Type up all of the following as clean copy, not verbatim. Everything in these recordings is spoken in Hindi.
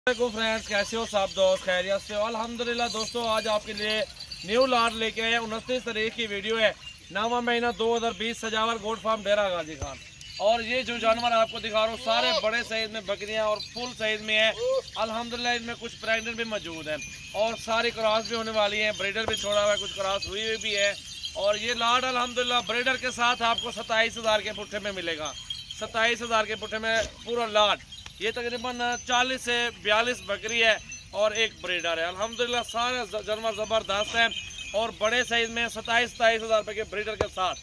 फ्रेंड्स, कैसे हो सब दोस्त? खैरियत से हो? अल्हम्दुलिल्लाह दोस्तों, आज आपके लिए न्यू लाट लेके आए। 29 तारीख की वीडियो है। 9वां महीना 2020, सजावर गोट फार्म डेरा गाजी खान। और ये जो जानवर आपको दिखा रहा हूँ सारे बड़े साइज में बकरियां और फुल साइज में है। अल्हम्दुलिल्लाह इनमें कुछ प्रेग्नेंट भी मौजूद हैं और सारी क्रॉस भी होने वाली है। ब्रीडर भी छोड़ा हुआ है, कुछ क्रॉस हुई हुई भी है। और ये लाट अल्हम्दुलिल्लाह ब्रीडर के साथ आपको 27,000 के पुट्ठे में मिलेगा। 27,000 के पुट्ठे में पूरा लाट। ये तकरीबन 40 से 42 बकरी है और एक ब्रीडर है। अल्हम्दुलिल्लाह सारे जानवर ज़बरदस्त हैं और बड़े साइज में 27,000 रुपये के ब्रीडर के साथ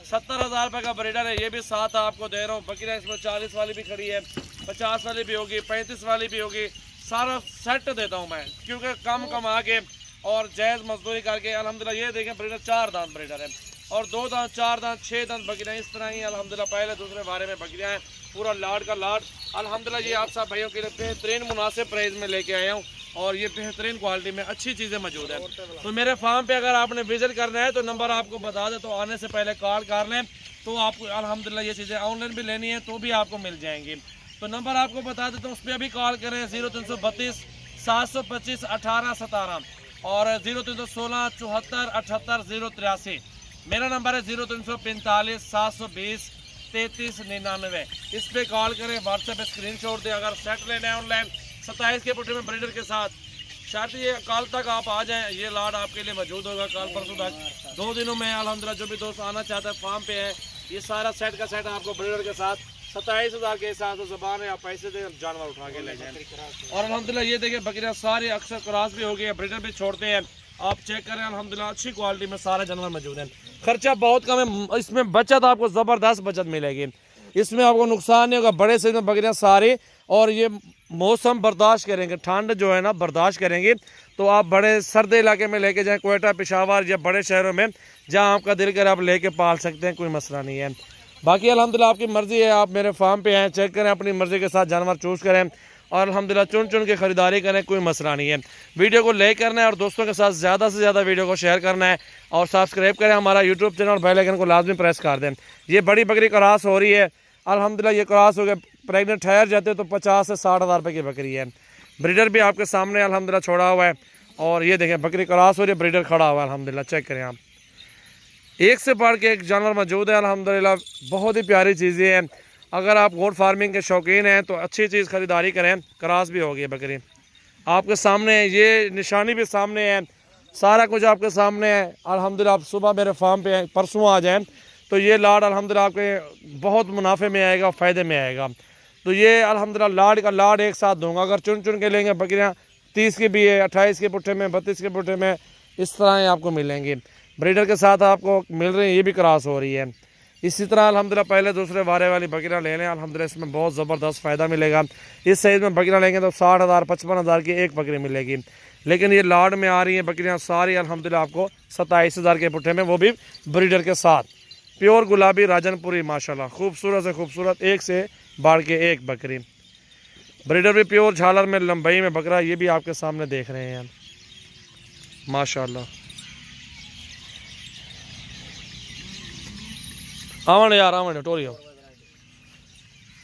70,000 रुपये का ब्रीडर है। ये भी साथ आपको दे रहा हूँ। बकरियाँ इसमें 40 वाली भी खड़ी है, 50 वाली भी होगी, 35 वाली भी होगी। सारा सेट देता हूँ मैं, क्योंकि कम कमा के और जायज़ मजदूरी करके। अल्हम्दुलिल्लाह ये देखें ब्रीडर 4 दांत ब्रीडर है और 2 दांत 4 दांत 6 दांत बकरियाँ इस तरह ही अल्हम्दुलिल्लाह पहले दूसरे बारे में बकरियाँ हैं। पूरा लाट का लाट अल्हम्दुलिल्लाह ये आप सब भाइयों के लिए बेहतरीन मुनासिब प्राइस में लेके आया हूँ और ये बेहतरीन क्वालिटी में अच्छी चीज़ें मौजूद है। तो मेरे फार्म पे अगर आपने विजिट करना है तो नंबर आपको बता दे, तो आने से पहले कॉल कर लें। तो आपको अल्हम्दुलिल्लाह ये चीज़ें ऑनलाइन भी लेनी है तो भी आपको मिल जाएंगी। तो नंबर आपको बता दें, तो उस पर अभी कॉल करें 0332 725 1817 और 0316 74 78 083। मेरा नंबर है 0345 720 3399। इस पे कॉल करें, व्हाट्सएप पे स्क्रीनशॉट दें। अगर सेट लेना है ऑनलाइन 27 के पुट्ठे में ब्रीडर के साथ, शायद ये कल तक आप आ जाएं। ये लाट आपके लिए मौजूद होगा कल परसों तक। 2 दिनों में अल्हम्दुलिल्लाह जो भी दोस्त आना चाहता है फार्म पे है, ये सारा सेट का सेट आपको ब्रीडर के साथ 27,000 के हिसाब से ज़बान है। आप पैसे दे जानवर उठा के ले जाएं। और अल्हम्दुलिल्लाह ये देखिए बकरियाँ सारी अक्सर क्रॉस भी हो गई है, ब्रीडर भी छोड़ते हैं। आप चेक करें, अल्हम्दुलिल्लाह अच्छी क्वालिटी में सारे जानवर मौजूद हैं। खर्चा बहुत कम है, इसमें बचत आपको ज़बरदस्त बचत मिलेगी। इसमें आपको नुकसान नहीं होगा। बड़े साइज में बकरियाँ सारी, और ये मौसम बर्दाश्त करेंगे, ठंड जो है ना बर्दाश्त करेंगे। तो आप बड़े सर्द इलाके में लेके जाएं, कोयटा, पेशावर या बड़े शहरों में जहाँ आपका दिल करे आप लेके पाल सकते हैं, कोई मसला नहीं है। बाकी अल्हम्दुलिल्लाह आपकी मर्ज़ी है, आप मेरे फार्म पे आएँ, चेक करें, अपनी मर्ज़ी के साथ जानवर चूज़ करें और अल्हम्दुलिल्लाह चुन चुन के ख़रीदारी करें, कोई मसला नहीं है। वीडियो को लाइक करना है और दोस्तों के साथ ज़्यादा से ज़्यादा वीडियो को शेयर करना है और सब्सक्राइब करें हमारा यूट्यूब चैनल और बेल आइकन को लाजमी प्रेस कर दें। ये बड़ी बकरी क्रॉस हो रही है अल्हम्दुलिल्लाह। ये क्रॉस हो गए, प्रेगनेंट ठहर जाते तो 50 से 60,000 रुपये की बकरी है। ब्रीडर भी आपके सामने अल्हम्दुलिल्लाह छोड़ा हुआ है और ये देखें बकरी क्रॉस हो रही है, ब्रीडर खड़ा हुआ है अल्हम्दुलिल्लाह। चेक करें आप, एक से बढ़ के एक जानवर मौजूद है अल्हम्दुलिल्लाह। बहुत ही प्यारी चीज़ें हैं। अगर आप गोट फार्मिंग के शौकीन हैं तो अच्छी चीज़ ख़रीदारी करें। क्रॉस भी हो गई बकरी आपके सामने, ये निशानी भी सामने है, सारा कुछ आपके सामने है अल्हम्दुलिल्लाह। आप सुबह मेरे फार्म पे परसों आ जाएं तो ये लाट अल्हम्दुलिल्लाह आपके बहुत मुनाफे में आएगा, फ़ायदे में आएगा। तो ये अल्हम्दुलिल्लाह लाट का लाट एक साथ दूंगा। अगर चुन चुन के लेंगे बकरियाँ 30 की भी है, 28 के पुट्ठे में, 32 के पुट्ठे में, इस तरह आपको मिलेंगी। ब्रीडर के साथ आपको मिल रही है, ये भी क्रॉस हो रही है। इसी तरह अल्हम्दुलिल्लाह पहले दूसरे बारे वाली बकरियाँ ले लें, अल्हम्दुलिल्लाह इसमें बहुत ज़बरदस्त फ़ायदा मिलेगा। इस साइज़ में बकरियाँ लेंगे तो 60,000 55,000 की एक बकरी मिलेगी। लेकिन ये लाट में आ रही हैं बकरियाँ सारी अल्हम्दुलिल्लाह आपको 27,000 के पुट्ठे में, वो भी ब्रीडर के साथ। प्योर गुलाबी राजनपुरी माशाल्लाह, खूबसूरत से खूबसूरत, एक से बढ़ के एक बकरी। ब्रीडर भी प्योर झालर में लंबाई में बकरा, ये भी आपके सामने देख रहे हैं माशाल्लाह। आवन यार आवन टोरियो,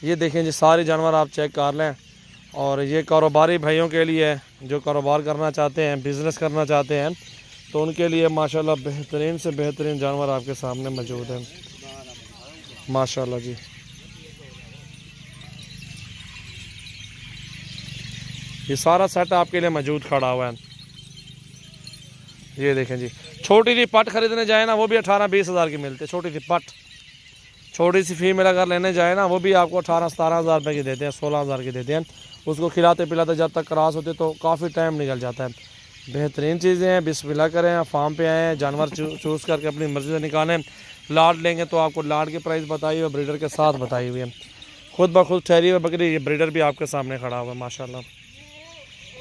ये देखें जी सारे जानवर आप चेक कर लें। और ये कारोबारी भाइयों के लिए जो कारोबार करना चाहते हैं, बिज़नेस करना चाहते हैं, तो उनके लिए माशाल्लाह बेहतरीन से बेहतरीन जानवर आपके सामने मौजूद हैं माशाल्लाह जी। ये सारा सेट आपके लिए मौजूद खड़ा हुआ है। ये देखें जी, छोटी सी पट खरीदने जाए ना वो भी 18-20 हज़ार की मिलती है। छोटी सी पट, छोटी सी फीमेल अगर लेने जाए ना वो भी आपको 18-17 हज़ार रुपये की देते हैं, 16 हज़ार की देते हैं। उसको खिलाते पिलाते जब तक क्रॉस होते तो काफ़ी टाइम निकल जाता है। बेहतरीन चीज़ें हैं, बिस्मिल्लाह करें, फार्म पे आएँ, जानवर चूज़ करके अपनी मर्ज़ी से निकालें। लाट लेंगे तो आपको लाट की प्राइस बताई हुई, ब्रीडर के साथ बताई हुई है। खुद ब खुद ठहरी हुई बकरी, ये ब्रीडर भी आपके सामने खड़ा हुआ है माशाल्लाह।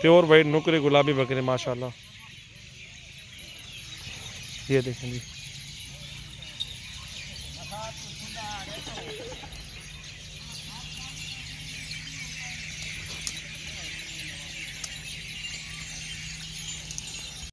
प्योर वाइट नुकरी गुलाबी बकरी माशाल्लाह। ये देखें जी,